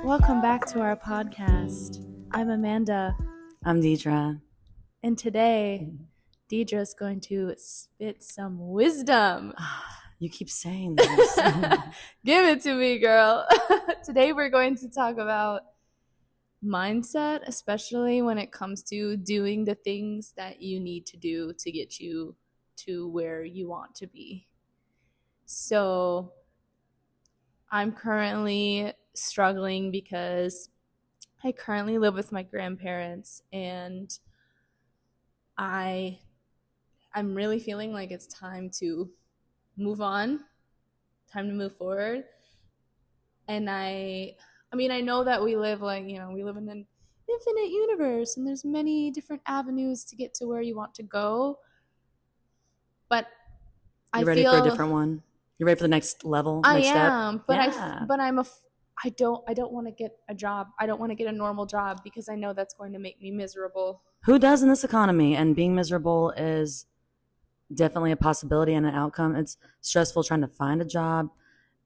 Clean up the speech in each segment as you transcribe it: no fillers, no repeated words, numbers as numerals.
Welcome back to our podcast. I'm Amanda, I'm Deidra. and today Deidra is going to spit some wisdom. You keep saying this. Give it to me, girl. Today we're going to talk about mindset, especially when it comes to doing the things that you need to do to get you to where you want to be. So I'm currently struggling because I currently live with my grandparents, and I'm really feeling like it's time to move on, time to move forward. And I know that we live we live in an infinite universe, and there's many different avenues to get to where you want to go. But You ready for a different one? You ready for the next level? Next am, step? but Yeah. I don't want to get a job. I don't want to get a normal job because I know that's going to make me miserable. Who does in this economy? And being miserable is definitely a possibility and an outcome. It's stressful trying to find a job.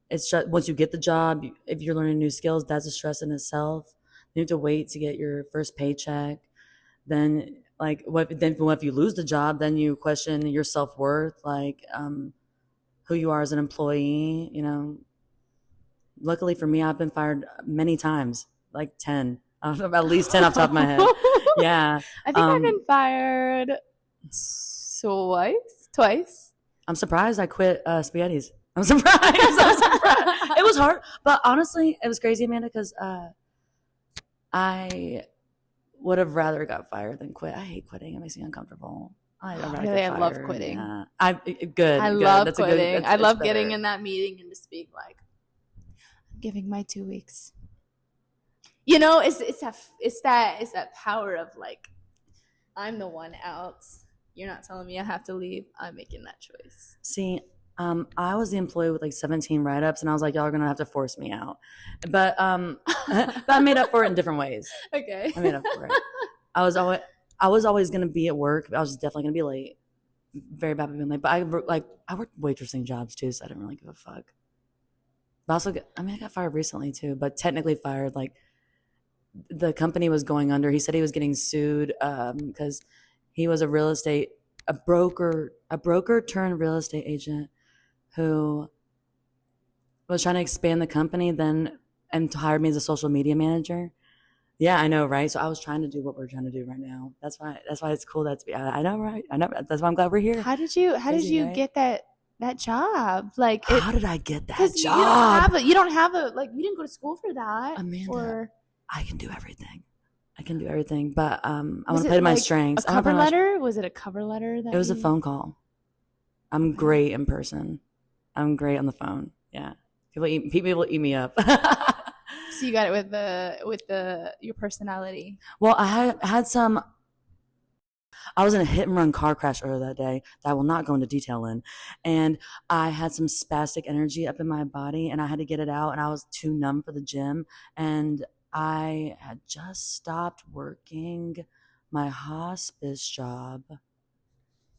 It's just, once you get the job, if you're learning new skills, that's a stress in itself. You have to wait to get your first paycheck. Then, what if you lose the job? Then you question your self-worth, who you are as an employee. Luckily for me, I've been fired many times, like 10. At least 10 off the top of my head. Yeah. I think I've been fired twice. I'm surprised I quit Spaghetti's. I'm surprised. It was hard, but honestly, it was crazy, Amanda, because I would have rather got fired than quit. I hate quitting. It makes me uncomfortable. I love quitting. Yeah. I love quitting. I love getting in that meeting and just being like, I'm giving my 2 weeks. It's that power of like, I'm the one out. You're not telling me I have to leave. I'm making that choice. See, I was the employee with like 17 write-ups, and I was like, y'all are gonna have to force me out. But but I made up for it in different ways. Okay. I made up for it. I was always gonna be at work. I was definitely gonna be late. Very bad at being late. But I worked waitressing jobs too, so I didn't really give a fuck. But also, I got fired recently too, but technically fired. Like, the company was going under. He said he was getting sued because he was a broker turned real estate agent who was trying to expand the company and hired me as a social media manager. Yeah, I know, right? So I was trying to do what we're trying to do right now. That's why it's cool. I know, right? I know. That's why I'm glad we're here. How did you right? Get that job? Like, how did I get that job? You don't have you didn't go to school for that, Amanda. I can do everything. But I want to play to my strengths. A cover letter? Was it a cover letter? It was a phone call. I'm great in person. I'm great on the phone. Yeah, people eat me up. So you got it with your personality. Well, I had some. I was in a hit and run car crash earlier that day that I will not go into detail in, and I had some spastic energy up in my body, and I had to get it out, and I was too numb for the gym, and I had just stopped working my hospice job.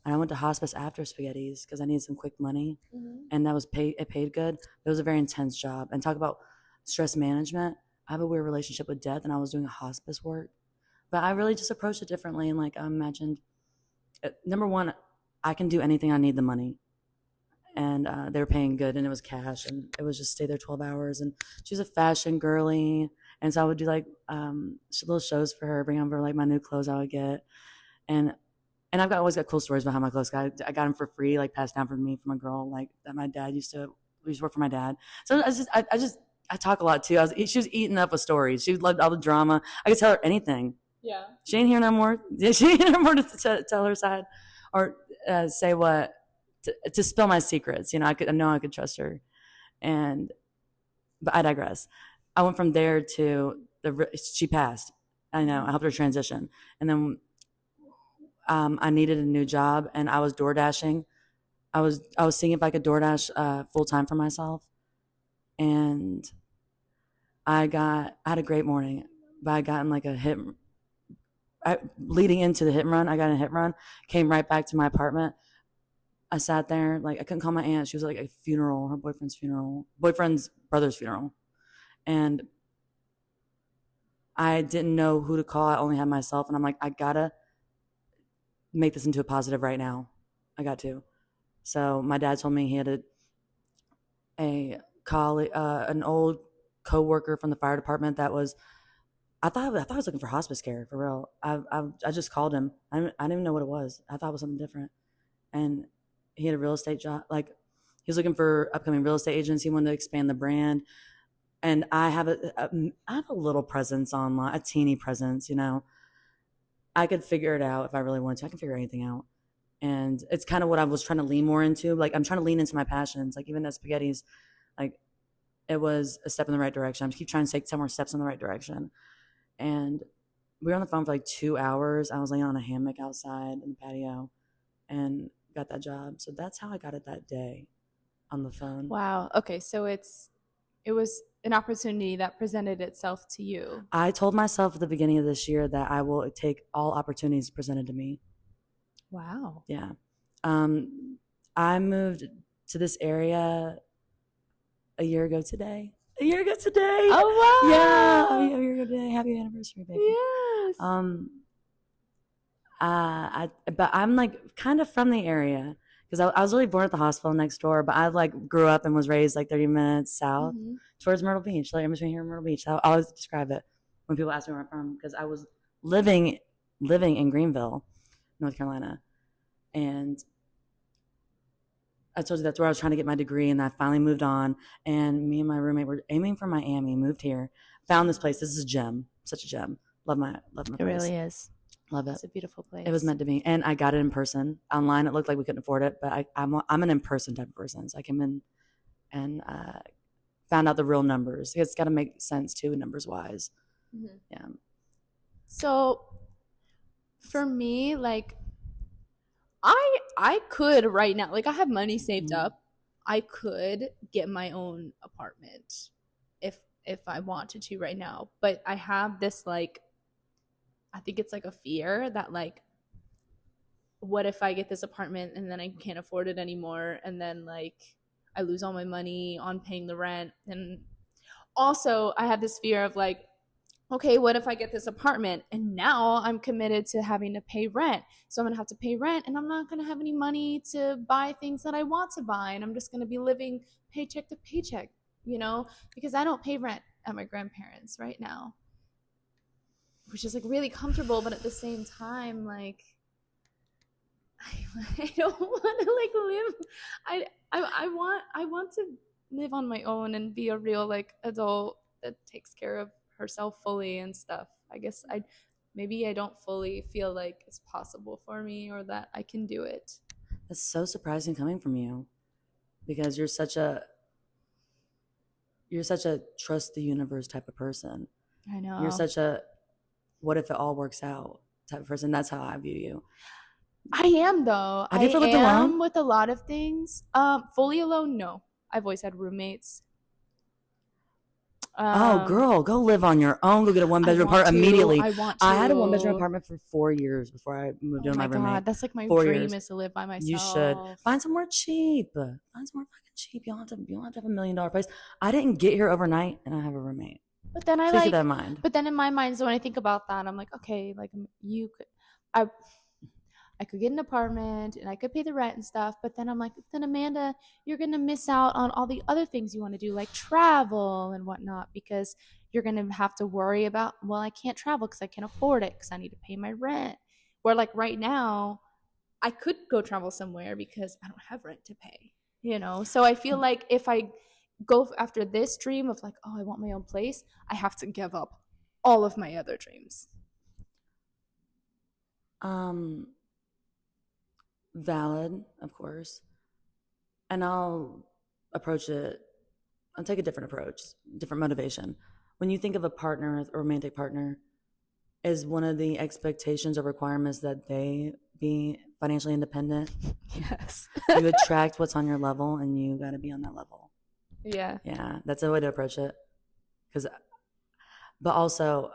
And I went to hospice after Spaghetti's because I needed some quick money. Mm-hmm. And it paid good. It was a very intense job. And talk about stress management. I have a weird relationship with death, and I was doing hospice work. But I really just approached it differently. And I imagined, number one, I can do anything. I need the money. And they were paying good, and it was cash. And it was just stay there 12 hours. And she was a fashion girly. And so I would do little shows for her, bring over my new clothes I would get. And I've always got cool stories behind my clothes. I got them for free, passed down from me from a girl that my dad used to work for my dad. So I talk a lot too. She was eating up with stories. She loved all the drama. I could tell her anything. Yeah. She ain't here no more. She ain't here no more to tell her side or say what to spill my secrets. I know I could trust her. But I digress. I went from there to she passed. I know. I helped her transition, and then I needed a new job, and I was door dashing. I was seeing if I could DoorDash full time for myself, and I had a great morning, but I got in a hit. Leading into the hit and run, I got in a hit and run. Came right back to my apartment. I sat there I couldn't call my aunt. She was a funeral, her boyfriend's brother's funeral, and I didn't know who to call. I only had myself, and I'm like, I gotta make this into a positive right now. I got to. So my dad told me he had a colleague, an old coworker from the fire department that was. I thought I was looking for hospice care for real. I just called him. I didn't even know what it was. I thought it was something different, and he had a real estate job. Like he was looking for upcoming real estate agents. He wanted to expand the brand, and I have a little presence online, a teeny presence. You know, I could figure it out if I really wanted to. I can figure anything out. And it's kind of what I was trying to lean more into. Like I'm trying to lean into my passions. Like even at Spaghetti's, like it was a step in the right direction. I keep trying to take 10 more steps in the right direction. And we were on the phone for like 2 hours. I was laying on a hammock outside in the patio and got that job. So that's how I got it that day on the phone. Wow. Okay, so it was an opportunity that presented itself to you. I told myself at the beginning of this year that I will take all opportunities presented to me. Wow. Yeah. I moved to this area a year ago today. Oh wow. Yeah. A year ago today. Happy anniversary, baby. Yes. But I'm like kind of from the area because I was really born at the hospital next door, but I like grew up and was raised like 30 minutes south towards Myrtle Beach. Like I'm between here and Myrtle Beach. I always describe it when people ask me where I'm from because I was living in Greenville, North Carolina. And I told you that's where I was trying to get my degree, and I finally moved on. And me and my roommate were aiming for Miami, moved here, found this place. This is a gem, such a gem. Love my place. It really is. Love it. It's a beautiful place. It was meant to be. And I got it in person. Online, it looked like we couldn't afford it, but I'm an in-person type of person. So I came in and found out the real numbers. It's got to make sense too, numbers-wise. Mm-hmm. Yeah. So for me, like, I could right now, like I have money saved up. I could get my own apartment if I wanted to right now. But I have this like, I think it's like a fear that like, what if I get this apartment and then I can't afford it anymore, and then like I lose all my money on paying the rent. And also I have this fear of like, okay, what if I get this apartment and now I'm committed to having to pay rent? So I'm going to have to pay rent and I'm not going to have any money to buy things that I want to buy. And I'm just going to be living paycheck to paycheck, you know, because I don't pay rent at my grandparents right now, which is like really comfortable. But at the same time, like, I don't want to like live. I want to live on my own and be a real like adult that takes care of herself fully and stuff. I guess maybe I don't fully feel like it's possible for me or that I can do it. That's so surprising coming from you, because you're such a trust the universe type of person. I know. You're such a what if it all works out type of person. That's how I view you. I am though. Have you ever lived alone? With a lot of things. Fully alone, no. I've always had roommates. Oh, girl, go live on your own. Go get a one-bedroom apartment immediately. I had a one-bedroom apartment for 4 years before I moved in with my roommate. God, that's like my 4 dream years. Is to live by myself. You should find somewhere cheap. Find somewhere fucking cheap. You don't have to have $1 million place. I didn't get here overnight, and I have a roommate. But then so keep that in mind. But then in my mind, so when I think about that, I'm like, okay, like you could, I could get an apartment and I could pay the rent and stuff, but then I'm like, then Amanda, you're going to miss out on all the other things you want to do, like travel and whatnot, because you're going to have to worry about, well, I can't travel because I can't afford it because I need to pay my rent. Where like right now, I could go travel somewhere because I don't have rent to pay, you know? So I feel like if I go after this dream of like, oh, I want my own place, I have to give up all of my other dreams. Valid, of course. And I'll take a different approach, different motivation. When you think of a partner, a romantic partner, is one of the expectations or requirements that they be financially independent? Yes. You attract what's on your level, and you got to be on that level. Yeah. Yeah, that's a way to approach it. But also,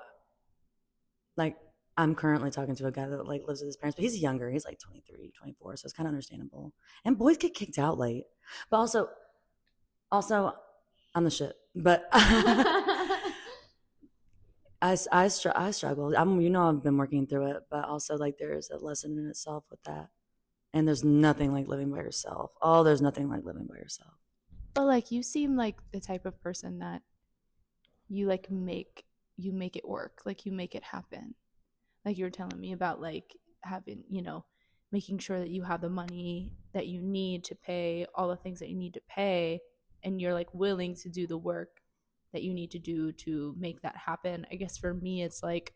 like, I'm currently talking to a guy that like lives with his parents, but he's younger. He's like 23, 24, so it's kind of understandable. And boys get kicked out late. But also, I'm the shit. But I struggle. I've been working through it, but also like there's a lesson in itself with that. And there's nothing like living by yourself. Oh, there's nothing like living by yourself. But like you seem like the type of person that you like make it work. Like you make it happen. Like you were telling me about like having, making sure that you have the money that you need to pay all the things that you need to pay, and you're like willing to do the work that you need to do to make that happen. I guess for me it's like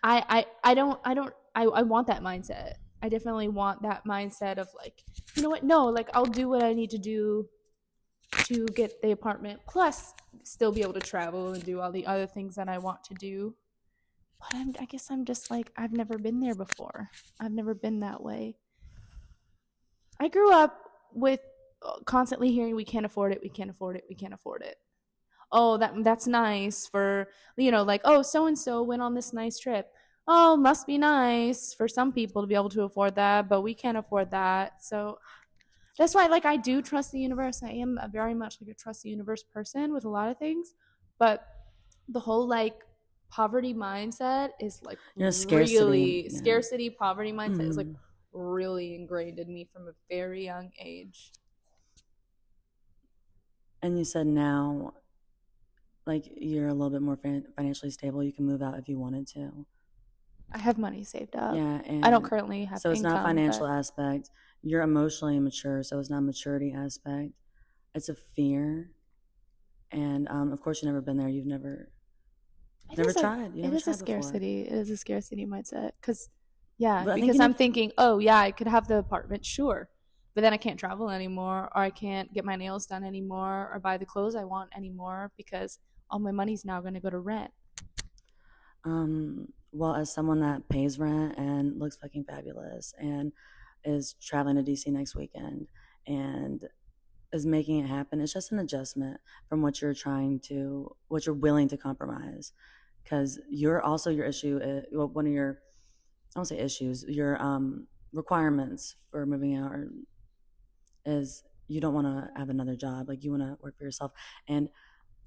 I want that mindset. I definitely want that mindset of like, you know what? No, like I'll do what I need to do to get the apartment, plus still be able to travel and do all the other things that I want to do. But I guess I'm just like, I've never been there before. I've never been that way. I grew up with constantly hearing, we can't afford it, we can't afford it, we can't afford it. Oh, that's nice for, like, oh, so and so went on this nice trip. Oh, must be nice for some people to be able to afford that, but we can't afford that. So that's why, like, I do trust the universe. I am a very much like a trust the universe person with a lot of things, but the whole like poverty mindset is like scarcity poverty mindset is like really ingrained in me from a very young age. And you said now, like you're a little bit more financially stable. You can move out if you wanted to. I have money saved up. Yeah, and I don't currently have so it's income, not financial aspect. You're emotionally mature, so it's not a maturity aspect. It's a fear, and of course you've never been there. You've never tried. It is a scarcity. Before. It is a scarcity mindset because I'm thinking, oh yeah, I could have the apartment, sure, but then I can't travel anymore, or I can't get my nails done anymore, or buy the clothes I want anymore because all my money's now going to go to rent. Well, as someone that pays rent and looks fucking fabulous and is traveling to DC next weekend and is making it happen, it's just an adjustment from what you're willing to compromise. Because your issue, one of your, I don't say issues, your requirements for moving out is you don't want to have another job. Like you want to work for yourself. And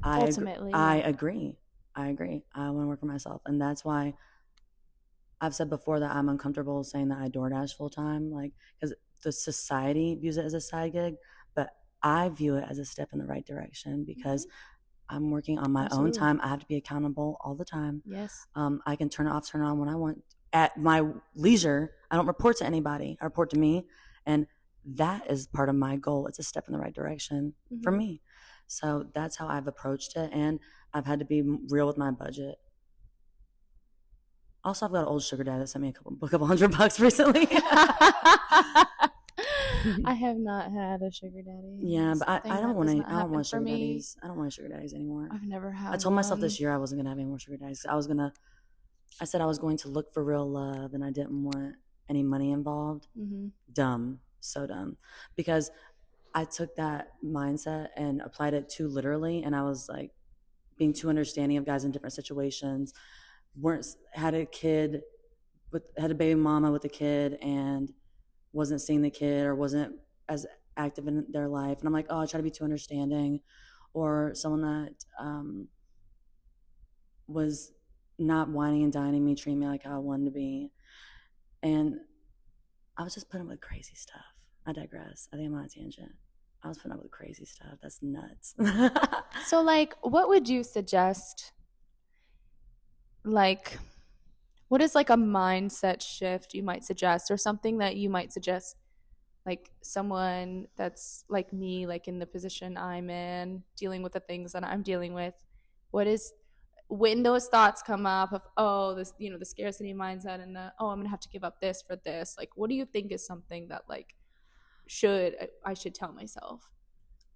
ultimately, I agree. I want to work for myself. And that's why I've said before that I'm uncomfortable saying that I DoorDash full time, like, because the society views it as a side gig, but I view it as a step in the right direction because I'm working on my own time. I have to be accountable all the time. Yes. I can turn it off, turn it on when I want at my leisure. I don't report to anybody. I report to me. And that is part of my goal. It's a step in the right direction for me. So that's how I've approached it. And I've had to be real with my budget. Also, I've got an old sugar daddy that sent me a couple $100 recently. I have not had a sugar daddy. Yeah, but I don't want sugar daddies. I don't want sugar daddies anymore. I've never had. I told myself this year I wasn't gonna have any more sugar daddies. I said I was going to look for real love, and I didn't want any money involved. Dumb, so dumb, because I took that mindset and applied it too literally, and I was like being too understanding of guys in different situations. Had a baby mama with a kid and wasn't seeing the kid or wasn't as active in their life, and I'm like, oh, I try to be too understanding. Or someone that was not whining and dining me, treating me like how I wanted to be, and I was just putting up with crazy stuff. I digress. I think I'm on a tangent. I was putting up with crazy stuff. That's nuts. So, like, what would you suggest? Like, what is like a mindset shift you might suggest, or something that you might suggest, like someone that's like me, like in the position I'm in, dealing with the things that I'm dealing with? What is, when those thoughts come up of, oh, this, the scarcity mindset and the, oh, I'm gonna have to give up this for this, like, what do you think is something that like I should tell myself?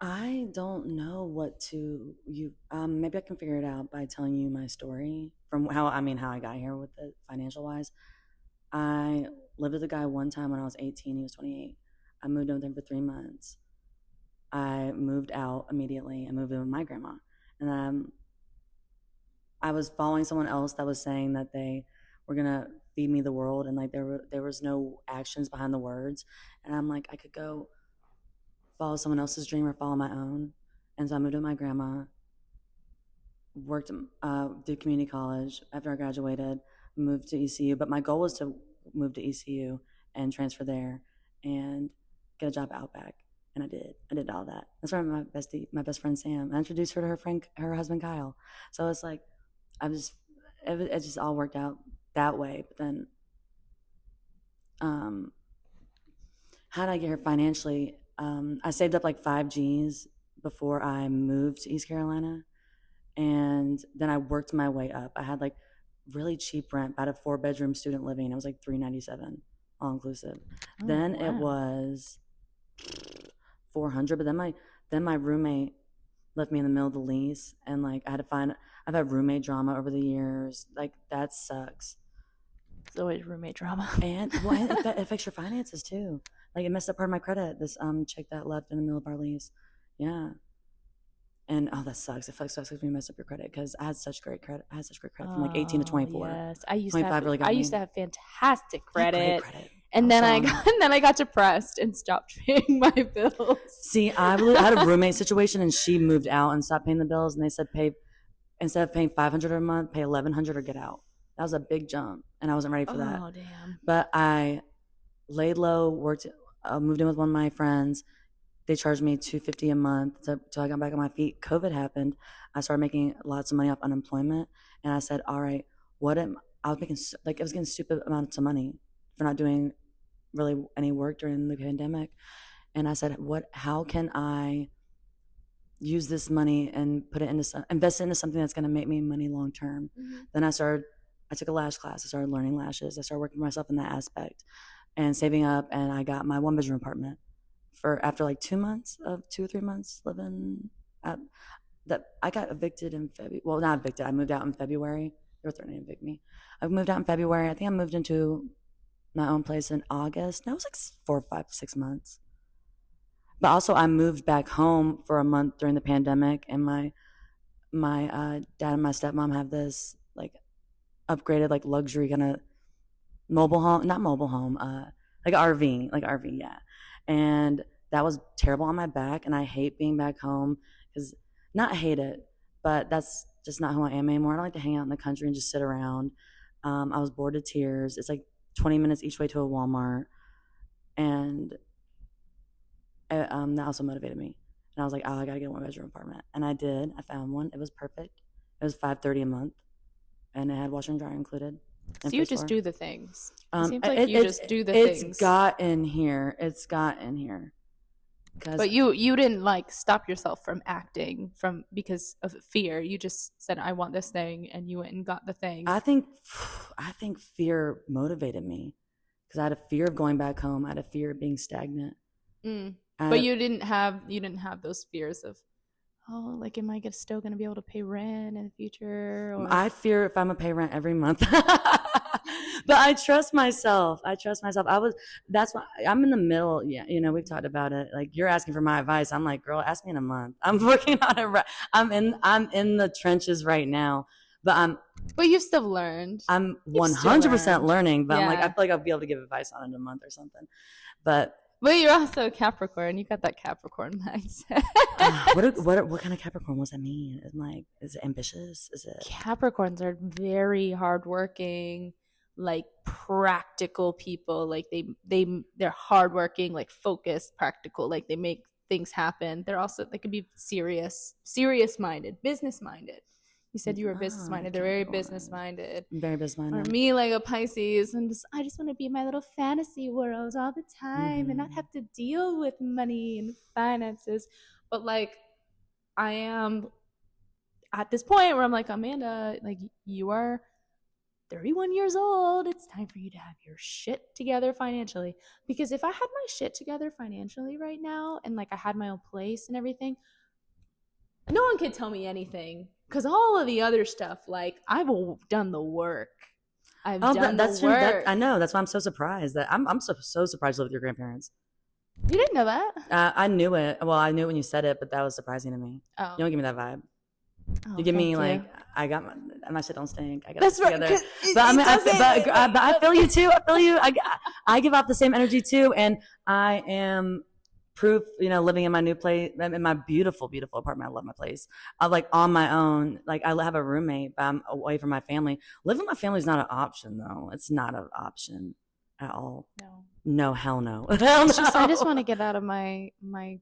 I don't know what to maybe I can figure it out by telling you my story from how I got here with the financial wise. I lived with a guy one time when I was 18. He was 28. I moved in with him for 3 months. I moved out immediately. I moved in with my grandma, and I was following someone else that was saying that they were gonna feed me the world, and like there was no actions behind the words. And I'm like, I could go follow someone else's dream or follow my own. And so I moved with my grandma. worked, did community college. After I graduated, moved to ECU. But my goal was to move to ECU and transfer there and get a job at Outback. And I did. I did all that. That's where I met my best friend Sam. I introduced her to her husband Kyle. So it's like, it just all worked out that way. But then, how did I get here financially? I saved up like 5 G's before I moved to East Carolina. And then I worked my way up. I had like really cheap rent. I had a 4-bedroom student living. It was like $397 all inclusive. Then it was $400. But then my roommate left me in the middle of the lease, and like I've had roommate drama over the years. Like that sucks. It's always roommate drama. And it affects your finances too. Like it messed up part of my credit. This chick that left in the middle of our lease. Yeah. And that sucks. It sucks when you mess up your credit, because I had such great credit. From like 18 to 24. Yes, I used to have fantastic credit. Great credit. And then I got depressed and stopped paying my bills. See, I had a roommate situation, and she moved out and stopped paying the bills, and they said instead of paying $500 a month, pay $1,100 or get out. That was a big jump, and I wasn't ready for that. Oh damn! But I laid low, moved in with one of my friends. They charged me $250 a month till I got back on my feet. COVID happened. I started making lots of money off unemployment, and I said, "All right, I was making I was getting stupid amounts of money for not doing really any work during the pandemic." And I said, how can I use this money and invest it into something that's going to make me money long term? Mm-hmm. Then I took a lash class. I started learning lashes. I started working for myself in that aspect and saving up. And I got my 1-bedroom apartment after like 2 or 3 months living I got evicted in February. Well, not evicted. I moved out in February. They were threatening to evict me. I moved out in February. I think I moved into my own place in August. That was like 4, 5, 6 months. But also I moved back home for a month during the pandemic, and my dad and my stepmom have this like upgraded like luxury kind of not mobile home, like RV, yeah. And that was terrible on my back, and I hate being back home because not hate it, but that's just not who I am anymore. I don't like to hang out in the country and just sit around. I was bored to tears. It's like 20 minutes each way to a Walmart, and that also motivated me. And I was like, I gotta get a 1-bedroom apartment, and I did. I found one. It was perfect. It was $530 a month, and it had washer and dryer included. So you just do the things. It seems like you just do the things. It's got in here. But you didn't like stop yourself from acting because of fear. You just said, I want this thing, and you went and got the thing. I think fear motivated me, because I had a fear of going back home. I had a fear of being stagnant. But you didn't have those fears of, like, am I still going to be able to pay rent in the future? Or... I fear if I'm going to pay rent every month. But I trust myself. That's why I'm in the middle. Yeah. You know, we've talked about it. Like, you're asking for my advice. I'm like, girl, ask me in a month. I'm working on it. I'm in the trenches right now, but you've still learned. I'm 100% learning, but yeah. I'm like, I feel like I'll be able to give advice on it in a month or something. But you're also a Capricorn. You got that Capricorn mindset. What kind of Capricorn? What does that mean? Is it ambitious? Is it? Capricorns are very hardworking, like practical people. Like they're hardworking, like focused, practical. Like they make things happen. They could be serious minded, business minded. You said you were business minded. They're very business minded. Very business minded. Or me, like a Pisces, and I just want to be in my little fantasy world all the time and not have to deal with money and finances. But like, I am at this point where I'm like, Amanda, like, you are 31 years old. It's time for you to have your shit together financially. Because if I had my shit together financially right now, and like I had my own place and everything, no one could tell me anything. Because all of the other stuff, like, I've done the work. I've done the work. I know. That's why I'm so surprised. I'm so surprised to live with your grandparents. You didn't know that? I knew it. Well, I knew it when you said it, but that was surprising to me. Oh. You don't give me that vibe. You give me like, I got my shit don't stink. I got it together. But I feel you too. I feel you. I give off the same energy too, and I am proof, living in my new place, in my beautiful, beautiful apartment. I love my place. I like on my own. Like I have a roommate, but I'm away from my family. Living with my family is not an option, though. It's not an option at all. No, hell no. Hell no. I just want to get out of my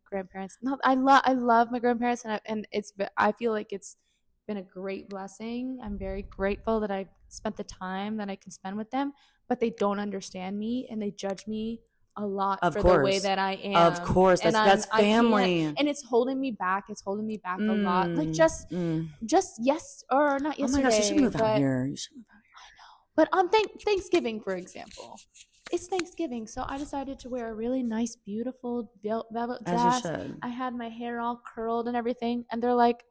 grandparents. No, I love my grandparents, and I feel like it's been a great blessing. I'm very grateful that I spent the time that I can spend with them, but they don't understand me and they judge me a lot for the way that I am. Of course, that's family, and it's holding me back. It's holding me back a lot. Like just yes or not yesterday. Oh my gosh, you should move out here. You should move out here. I know, but on Thanksgiving, for example, it's Thanksgiving, so I decided to wear a really nice, beautiful velvet dress. As you should. I had my hair all curled and everything, and they're like,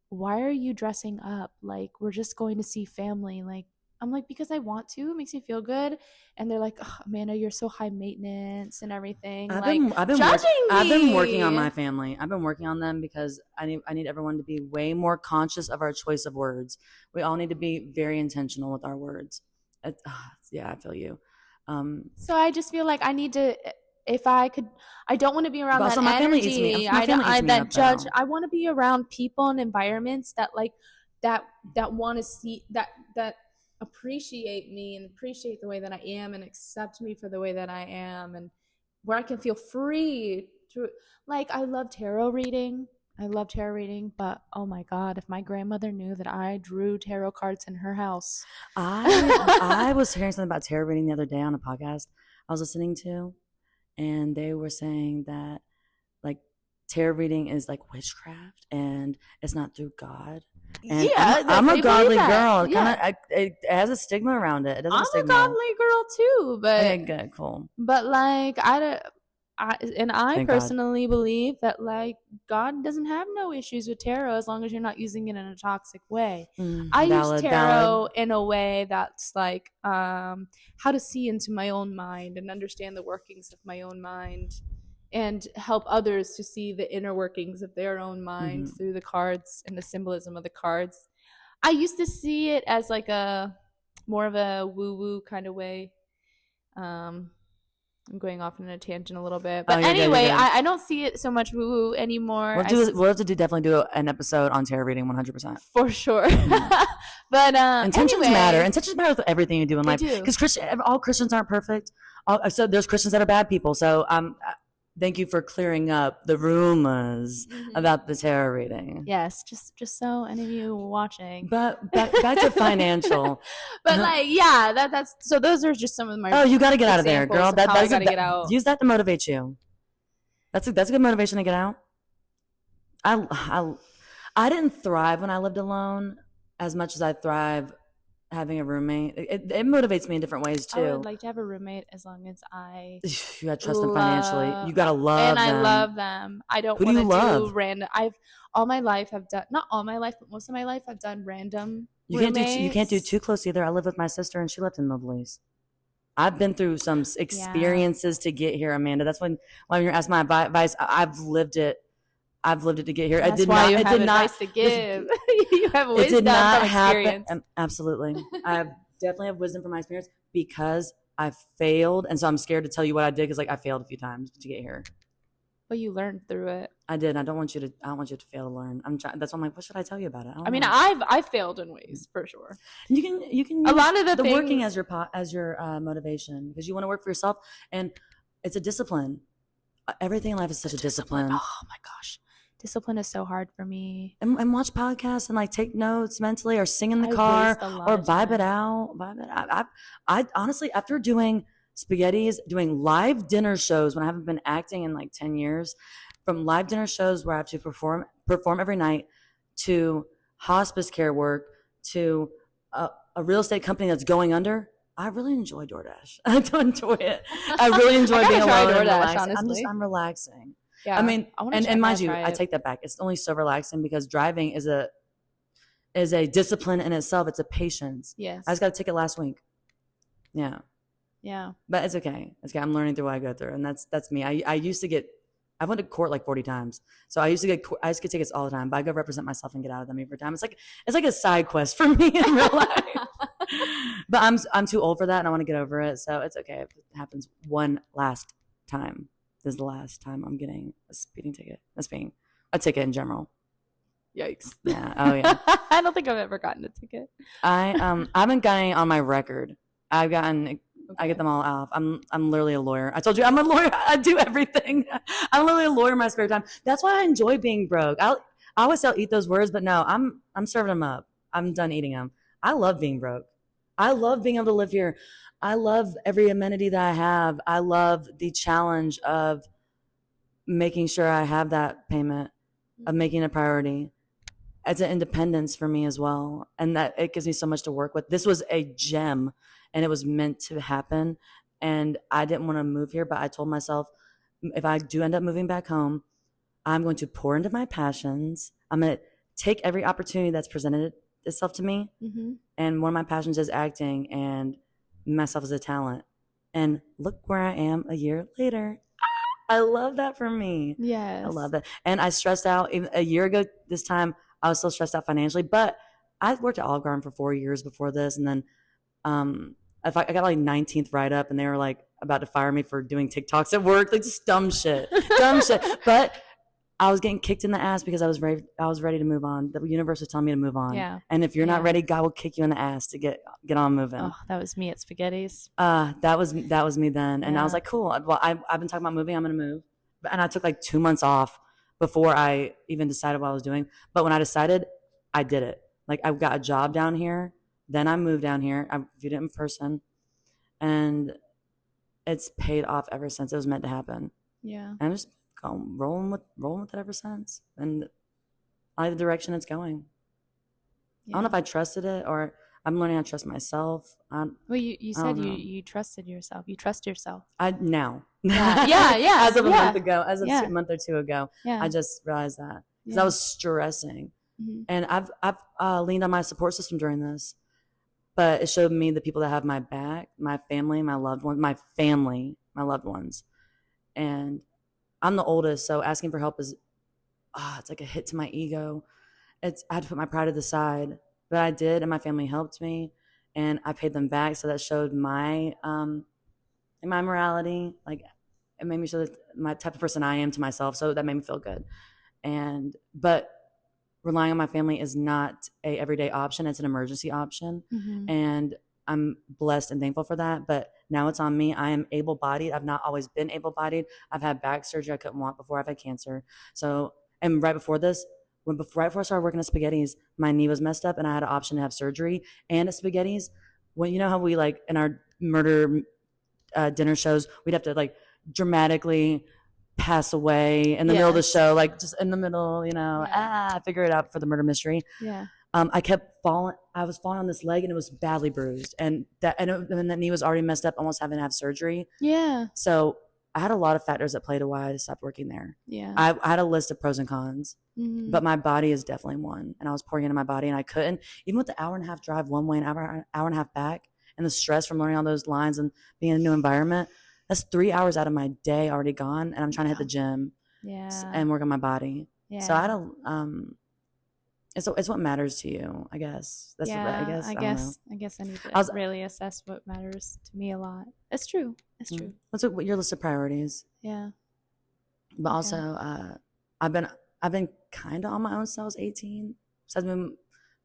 "Why are you dressing up? Like we're just going to see family." Like I'm like, because I want to. It makes me feel good. And they're like, oh, Amanda, you're so high maintenance and everything. I've been working on my family. I've been working on them because I need everyone to be way more conscious of our choice of words. We all need to be very intentional with our words. Yeah, I feel you. So I just feel like I need to. If I could, I don't want to be around that my energy. Judge. I want to be around people and environments that like that want to see that appreciate me and appreciate the way that I am and accept me for the way that I am, and where I can feel free to, like, I love tarot reading, but oh my God, if my grandmother knew that I drew tarot cards in her house. I was hearing something about tarot reading the other day on a podcast I was listening to, and they were saying that like tarot reading is like witchcraft and it's not through God. And I'm a godly girl. Yeah. It has a stigma around it. I'm a godly girl too, but okay, good, cool. But like I personally believe that like God doesn't have no issues with tarot as long as you're not using it in a toxic way. I use tarot in a way that's like how to see into my own mind and understand the workings of my own mind, and help others to see the inner workings of their own mind through the cards and the symbolism of the cards. I used to see it as like a more of a woo-woo kind of way. I'm going off on a tangent a little bit, but anyway, I don't see it so much woo-woo anymore. We'll have to definitely do an episode on tarot reading 100%. For sure. But intentions matter. Intentions matter with everything you do in life. Because all Christians aren't perfect. So there's Christians that are bad people. So thank you for clearing up the rumors about the tarot reading. Yes, just so any of you watching. But back to financial. But like, yeah, that's so. Those are just some of my. Oh, you got to get out of there, girl. That's got to get out. Use that to motivate you. That's a good motivation to get out. I didn't thrive when I lived alone as much as I thrive having a roommate. It motivates me in different ways too. I would like to have a roommate as long as I you gotta trust them financially. You gotta love them. And I love them. I don't want to do random. All my life I've done, not all my life, but most of my life I've done random roommates. You can't do too close either. I live with my sister and she lived in Lovelace. I've been through some experiences to get here, Amanda. That's when you're asking my advice, I've lived it. I've lived it to get here. That's why you have advice to give. You have wisdom from experience. Absolutely. I definitely have wisdom from my experience because I failed. And so I'm scared to tell you what I did because like I failed a few times to get here. But you learned through it. I did. I don't want you to fail to learn. I'm trying. That's why I'm like, what should I tell you about it? I mean, I've failed in ways for sure. You can use a lot of the things, working as your motivation because you want to work for yourself and it's a discipline. Everything in life is such a discipline. Oh my gosh. Discipline is so hard for me. And watch podcasts and like take notes mentally or sing in the car or vibe it out. I honestly, after doing spaghettis, doing live dinner shows when I haven't been acting in like 10 years, from live dinner shows where I have to perform every night to hospice care work to a real estate company that's going under, I really enjoy DoorDash. I do enjoy it. I really enjoy being alone and relaxing. I'm relaxing. Yeah, I mean, and mind you, I take that back. It's only so relaxing because driving is a discipline in itself. It's a patience. Yes. I just got a ticket last week. Yeah. Yeah. But it's okay. It's okay. I'm learning through what I go through, and that's me. I went to court like 40 times, so I used to get tickets all the time. But I go represent myself and get out of them every time. It's like a side quest for me in real life. But I'm too old for that, and I want to get over it. So it's okay if it happens one last time. this is the last time I'm getting a speeding ticket. That's being a ticket in general. Yikes. Yeah. Oh yeah. I don't think I've ever gotten a ticket. I haven't gotten on my record. I've gotten. Okay. I get them all off. I'm literally a lawyer. I told you I'm a lawyer. I do everything. I'm literally a lawyer in my spare time. That's why I enjoy being broke. I always say I'll eat those words, but no, I'm serving them up. I'm done eating them. I love being broke. I love being able to live here. I love every amenity that I have. I love the challenge of making sure I have that payment, of making it a priority. It's an independence for me as well. And that it gives me so much to work with. This was a gem and it was meant to happen. And I didn't want to move here, but I told myself, if I do end up moving back home, I'm going to pour into my passions. I'm going to take every opportunity that's presented itself to me. Mm-hmm. And one of my passions is acting, and myself as a talent. And look where I am a year later. I love that for me. Yes. I love that. And I stressed out even a year ago this time. I was still stressed out financially, but I worked at Olive Garden for 4 years before this. And then I got like 19th write-up, and they were like about to fire me for doing TikToks at work, like just dumb shit. But I was getting kicked in the ass because I was ready to move on. The universe was telling me to move on. Yeah. And if you're not ready, God will kick you in the ass to get on moving. Oh, that was me at Spaghetti's. That was me then. And I was like, cool. Well, I've been talking about moving. I'm going to move. And I took like 2 months off before I even decided what I was doing. But when I decided, I did it. Like, I've got a job down here. Then I moved down here. I viewed it in person. And it's paid off ever since. It was meant to happen. Yeah. And I'm just rolling with it ever since. And I like the direction it's going. Yeah. I don't know if I trusted it, or I'm learning how to trust myself. Well, you said you trusted yourself. You trust yourself. Now. Yeah. As of a month ago, a month or two ago, I just realized that because I was stressing. Mm-hmm. And I've leaned on my support system during this, but it showed me the people that have my back, my family, my loved ones, my loved ones. And I'm the oldest, so asking for help is, it's like a hit to my ego. I had to put my pride to the side, but I did, and my family helped me, and I paid them back. So that showed my morality. Like, it made me show that my type of person I am to myself. So that made me feel good. But relying on my family is not a everyday option. It's an emergency option. Mm-hmm. And I'm blessed and thankful for that. But now it's on me. I am able-bodied. I've not always been able-bodied. I've had back surgery I couldn't walk before. I've had cancer. So, and right before this, right before I started working at Spaghetti's, my knee was messed up and I had an option to have surgery. And at Spaghetti's, when you know how we like in our murder dinner shows, we'd have to like dramatically pass away in the middle of the show, like just in the middle, figure it out for the murder mystery. Yeah. I kept falling. I was falling on this leg, and it was badly bruised, and that knee was already messed up, almost having to have surgery. Yeah. So I had a lot of factors that played to why I stopped working there. Yeah. I had a list of pros and cons, but my body is definitely one, and I was pouring into my body, and I couldn't, even with the hour and a half drive one way, an hour and a half back, and the stress from learning all those lines and being in a new environment. That's 3 hours out of my day already gone, and I'm trying to hit the gym, and work on my body. Yeah. So I don't. It's what matters to you, I guess. That's what I guess. I guess I need to really assess what matters to me a lot. It's true. It's true. What's your list of priorities? Yeah. But also, I've been kind of on my own since I was 18. So I've been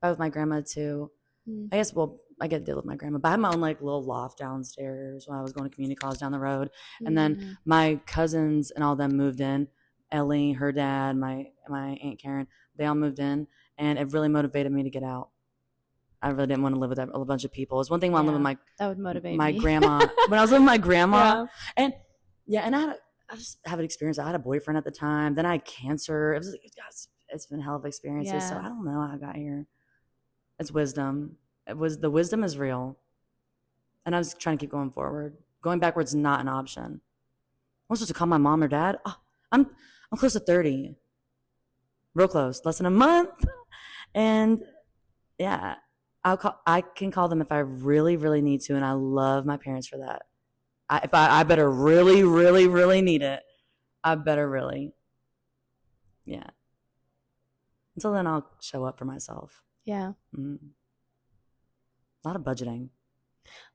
with my grandma too. I guess I get to deal with my grandma, but I had my own like little loft downstairs when I was going to community college down the road. And then my cousins and all them moved in. Ellie, her dad, my Aunt Karen, they all moved in, and it really motivated me to get out. I really didn't want to live with a bunch of people. It's one thing when I lived with that would motivate my me. Grandma. When I was living with my grandma, and I just have an experience. I had a boyfriend at the time. Then I had cancer. It's been a hell of experiences. Yeah. So I don't know how I got here. It's wisdom. The wisdom is real, and I was trying to keep going forward. Going backwards is not an option. I'm supposed to call my mom or dad. Oh, I'm close to 30, real close, less than a month, and yeah, I can call them if I really, really need to, and I love my parents for that. If I better really, really, really need it, I better really, yeah. Until then, I'll show up for myself. Yeah. Mm-hmm. A lot of budgeting.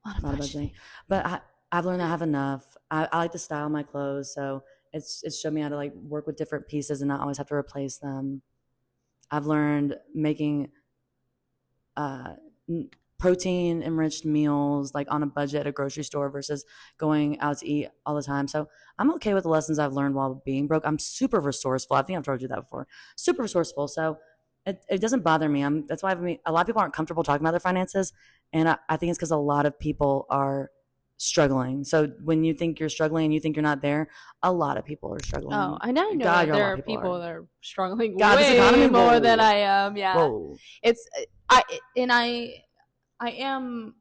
A lot of budgeting. But I've learned I have enough. I like to style my clothes. So It's showed me how to like work with different pieces and not always have to replace them. I've learned making protein enriched meals like on a budget at a grocery store versus going out to eat all the time. So I'm okay with the lessons I've learned while being broke. I'm super resourceful. I think I've told you that before. Super resourceful. So it doesn't bother me. That's why a lot of people aren't comfortable talking about their finances. And I think it's because a lot of people are struggling. So when you think you're struggling and you think you're not there, a lot of people are struggling. Oh, I know God, that there are people that are struggling way more than I am. Yeah. Whoa. I am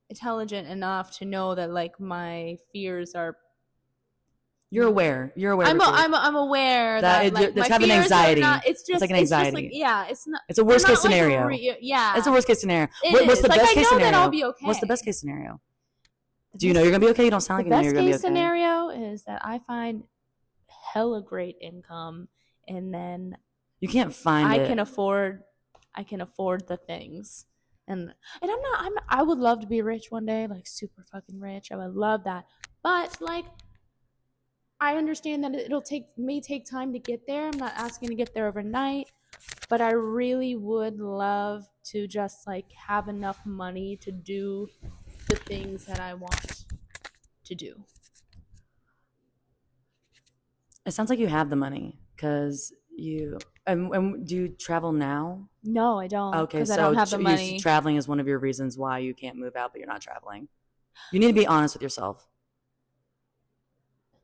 intelligent enough to know that like my fears are. You're aware. I'm aware that like my having fears anxiety. Are not, it's like an anxiety. It's yeah, it's not. It's a worst case scenario. Yeah, it's a worst case scenario. What's the best case scenario? That I'll be okay. What's the best case scenario? Do you know you're gonna be okay? You don't sound like you know you're gonna be okay. The best case scenario is that I find hella great income, and then you can't find it. I can afford the things. And I would love to be rich one day, like super fucking rich. I would love that. But like I understand that may take time to get there. I'm not asking to get there overnight, but I really would love to just like have enough money to do the things that I want to do. It sounds like you have the money because you. And do you travel now? No, I don't. Okay, so I don't have the money. Traveling is one of your reasons why you can't move out, but you're not traveling. You need to be honest with yourself.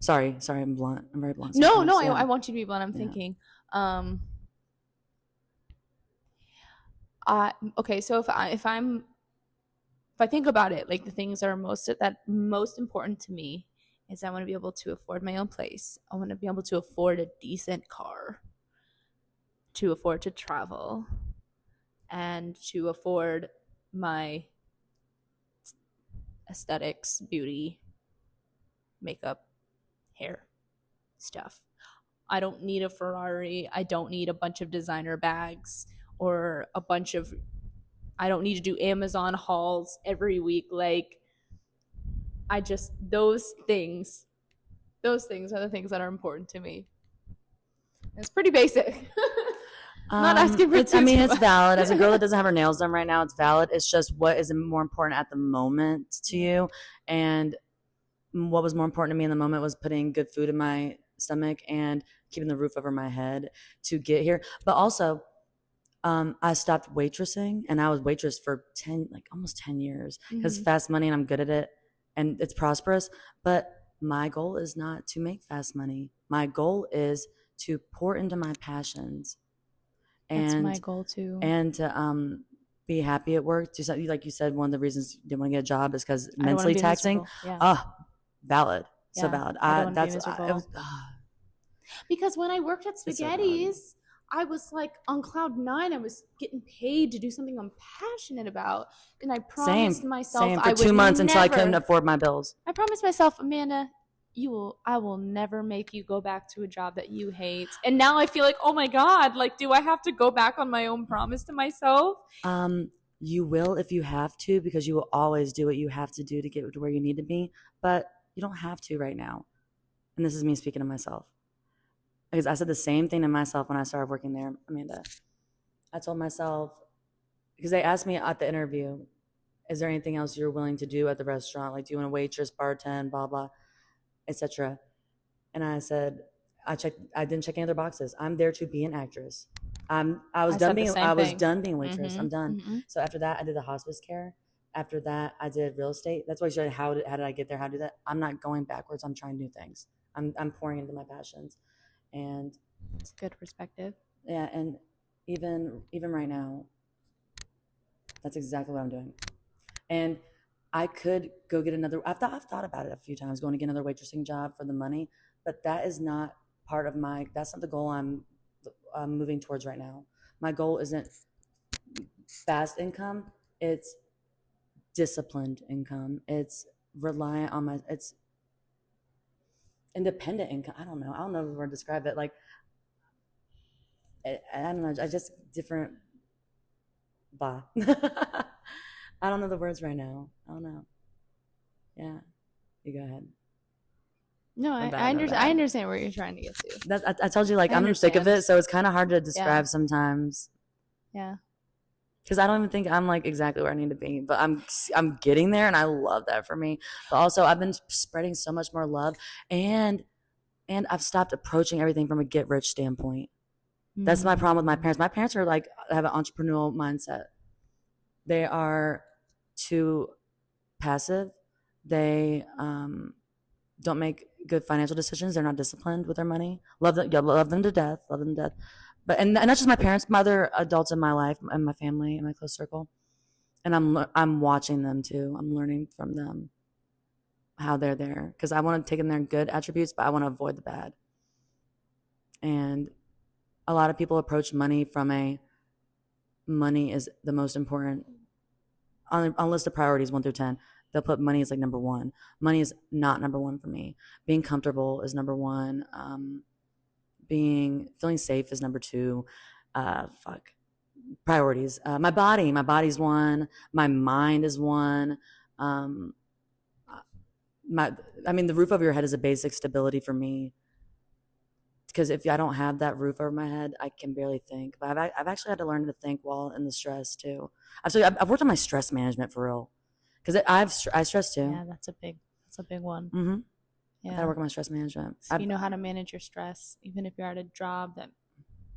Sorry, I'm blunt. I'm very blunt. No, yeah. I want you to be blunt. I'm thinking. Okay, so if I think about it, like the things that are most important to me is I want to be able to afford my own place. I want to be able to afford a decent car, to afford to travel, and to afford my aesthetics, beauty, makeup, hair stuff. I don't need a Ferrari. I don't need a bunch of designer bags or I don't need to do Amazon hauls every week. Like those things are the things that are important to me. It's pretty basic. I'm not asking for it's valid. As a girl that doesn't have her nails done right now, it's valid. It's just what is more important at the moment to you. And what was more important to me in the moment was putting good food in my stomach and keeping the roof over my head to get here. But also, I stopped waitressing, and I was waitress for almost 10 years because fast money, and I'm good at it, and it's prosperous. But my goal is not to make fast money. My goal is to pour into my passions. And that's my goal too. And to be happy at work. Like you said, one of the reasons you didn't want to get a job is because mentally taxing. Yeah. Valid. Yeah, so valid. Because when I worked at Spaghetti's, I was like on cloud 9. I was getting paid to do something I'm passionate about, and I promised myself for 2 months until I couldn't afford my bills. I promised myself, Amanda, I will never make you go back to a job that you hate. And now I feel like, oh my God, like, do I have to go back on my own promise to myself? You will if you have to, because you will always do what you have to do to get to where you need to be. But you don't have to right now. And this is me speaking to myself. Because I said the same thing to myself when I started working there, Amanda. I told myself, because they asked me at the interview, is there anything else you're willing to do at the restaurant? Like, do you want to waitress, bartend, blah, blah, etc. And I said, I didn't check any other boxes. I'm there to be an actress. I was done being a waitress. I'm done. Mm-hmm. So after that, I did the hospice care. After that, I did real estate. That's why I said, how did I get there? How to do that? I'm not going backwards. I'm trying new things. I'm pouring into my passions. And it's a good perspective. Yeah, and even right now, that's exactly what I'm doing. And I could go get another. I've thought about it a few times, going to get another waitressing job for the money, but that is not part of that's not the goal I'm moving towards right now. My goal isn't fast income. It's disciplined income. It's reliant on it's independent income. I don't know the word to describe it. Like, I don't know. I just different. Bah. I don't know the words right now. I don't know. Yeah, you go ahead. No, I understand where you're trying to get to. I told you, like, I'm sick of it, so it's kind of hard to describe sometimes. Yeah. Because I don't even think I'm like exactly where I need to be, but I'm getting there, and I love that for me. But also, I've been spreading so much more love, and I've stopped approaching everything from a get rich standpoint. That's my problem with my parents. My parents are like, have an entrepreneurial mindset. They are too passive. They don't make good financial decisions. They're not disciplined with their money. Love them to death. Love them to death. But and not just my parents, my other adults in my life and my family and my close circle. And I'm watching them too. I'm learning from them how they're there, because I want to take in their good attributes, but I want to avoid the bad. And a lot of people approach money from money is the most important on a list of priorities 1 through 10. They'll put money as like number 1. Money is not number 1 for me. Being comfortable is number 1. Feeling safe is number 2. Priorities. My body's 1. My mind is 1. The roof over your head is a basic stability for me, because if I don't have that roof over my head, I can barely think. But I've actually had to learn to think while in the stress too. I've worked on my stress management for real, because I stress too. Yeah, that's a big one. Mm-hmm. Yeah, I gotta work on my stress management. So you know how to manage your stress, even if you're at a job that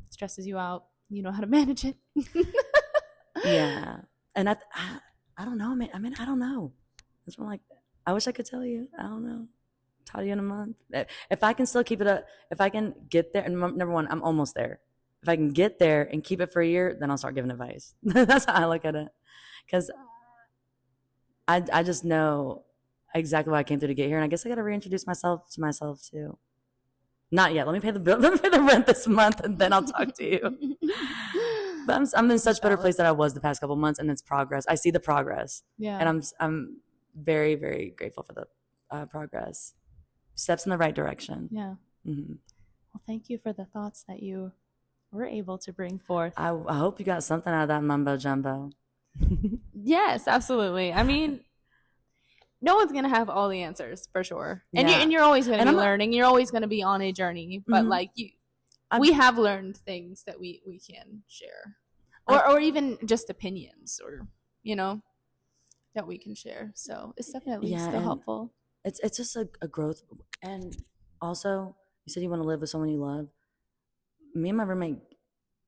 stresses you out. You know how to manage it. Yeah, and I don't know, man. I don't know. It's more like, I wish I could tell you. I don't know. Tell you in a month. If I can still keep it up, if I can get there, and number 1, I'm almost there. If I can get there and keep it for a year, then I'll start giving advice. That's how I look at it. Because I just know exactly what I came through to get here, and I guess I got to reintroduce myself to myself too. Not yet. Let me pay the bill. Let me pay the rent this month, and then I'll talk to you. But I'm in such a better place than I was the past couple months, and it's progress. I see the progress. Yeah. And I'm very, very grateful for the progress. Steps in the right direction. Yeah. Mm-hmm. Well, thank you for the thoughts that you were able to bring forth. I hope you got something out of that mumbo jumbo. Yes, absolutely. I mean, no one's gonna have all the answers for sure, and Yeah. you're always gonna be learning. You're always gonna be on a journey, but like we have learned things that we can share, or even just opinions, or that we can share. So it's definitely still helpful. It's just a growth. And also, you said you want to live with someone you love. Me and my roommate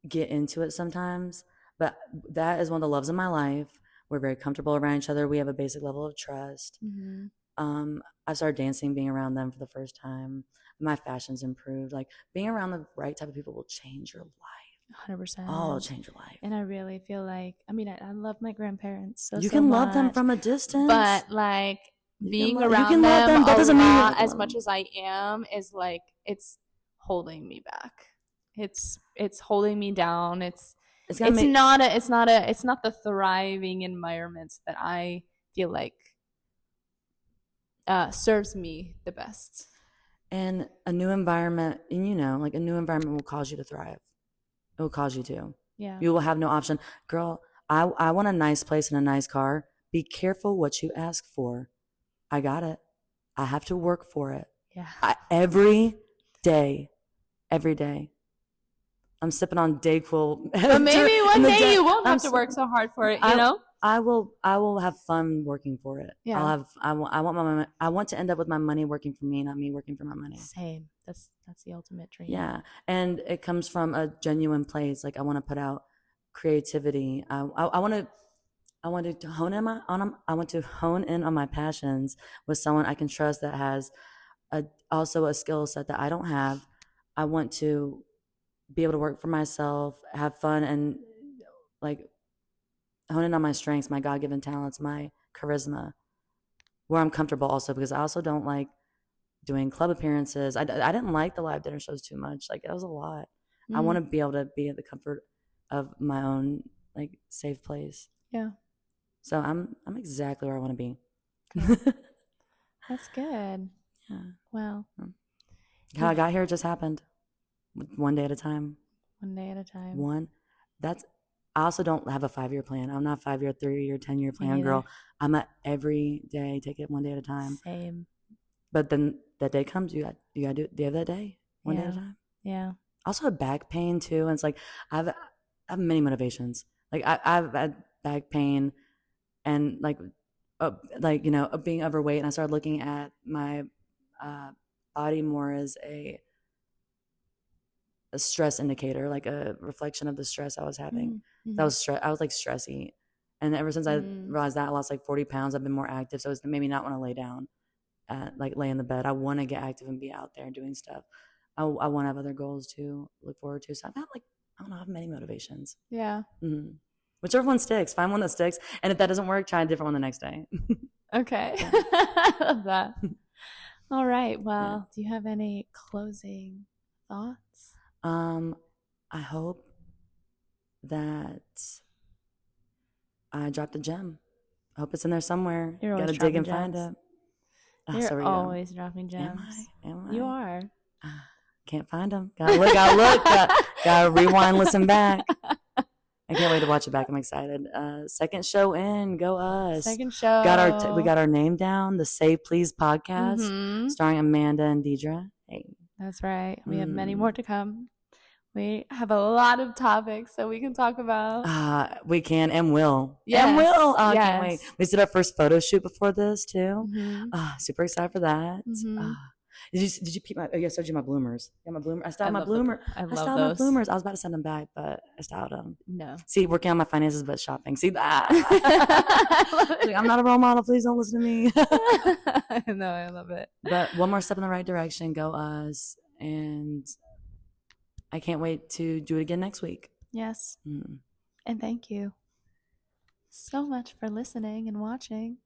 get into it sometimes, but that is one of the loves of my life. We're very comfortable around each other. We have a basic level of trust. Mm-hmm. I started dancing being around them for the first time. My fashion's improved. Like, being around the right type of people will change your life. 100%. Oh, it'll change your life. And I really feel like, I love my grandparents you can love them from a distance, but like being around them that doesn't mean as much as I am is like, it's holding me back. It's holding me down. It's not the thriving environments that I feel like serves me the best. And a new environment, and like a new environment will cause you to thrive. It will cause you to. Yeah. You will have no option. Girl, I want a nice place and a nice car. Be careful what you ask for. I got it. I have to work for it. Yeah. Every day. I'm sipping on DayQuil. But maybe one day you won't have to work so hard for it, I will have fun working for it. Yeah. I want to end up with my money working for me, not me working for my money. Same. That's the ultimate dream. Yeah. And it comes from a genuine place. Like, I want to put out creativity. I want to hone in on my passions with someone I can trust that has also a skill set that I don't have. I want to be able to work for myself, have fun, and like hone in on my strengths, my God-given talents, my charisma, where I'm comfortable also, because I also don't like doing club appearances. I didn't like the live dinner shows too much. Like, it was a lot. Mm-hmm. I want to be able to be at the comfort of my own like safe place. Yeah. So I'm exactly where I want to be. That's good. Yeah. Wow. How I got here just happened. One day at a time. I also don't have a 5-year plan. I'm not 5-year, 3-year, 10-year plan girl. I'm a every day, take it one day at a time. Same. But then that day comes, you gotta do you have that day one day at a time. Yeah. Also have back pain too, and it's like I have many motivations. Like I've had back pain, and like being overweight, and I started looking at my body more as a stress indicator, like a reflection of the stress I was having. Mm-hmm. I was like stressy, and ever since I realized that, I lost like 40 pounds. I've been more active, so it's made me not want to lay down, lay in the bed. I want to get active and be out there and doing stuff. I want to have other goals to look forward to. So I've had I don't know, I have many motivations. Yeah. Mm-hmm. Whichever one sticks, find one that sticks, and if that doesn't work, try a different one the next day. Okay. I love that. All right. Well, do you have any closing thoughts? I hope that I dropped a gem. I hope it's in there somewhere. You're always gotta dig and dropping find it. You're always dropping gems. Am I? You are. Can't find them. Gotta look. Gotta rewind, listen back. I can't wait to watch it back. I'm excited. Second show in, go us. Second show. We got our name down. The Say Please podcast, starring Amanda and Deidra. Hey, that's right. We have many more to come. We have a lot of topics that we can talk about. We can and will. Yes. And will. I yes. can't wait. We did our first photo shoot before this too. Mm-hmm. Super excited for that. Mm-hmm. Did you peep my? Oh, yeah, I showed you my bloomers. Yeah, my bloomer. I styled my bloomer. I love styled those. my bloomers. I was about to send them back, but I styled them. No. See, working on my finances, but shopping. See that? Like, I'm not a role model. Please don't listen to me. I know. I love it. But one more step in the right direction. Go us. And I can't wait to do it again next week. Yes. And thank you so much for listening and watching.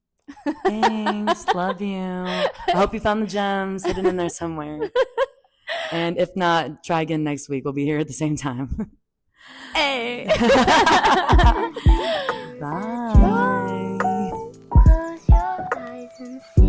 Thanks. Love you. I hope you found the gems hidden in there somewhere. And if not, try again next week. We'll be here at the same time. Hey. Bye. Close your eyes and see.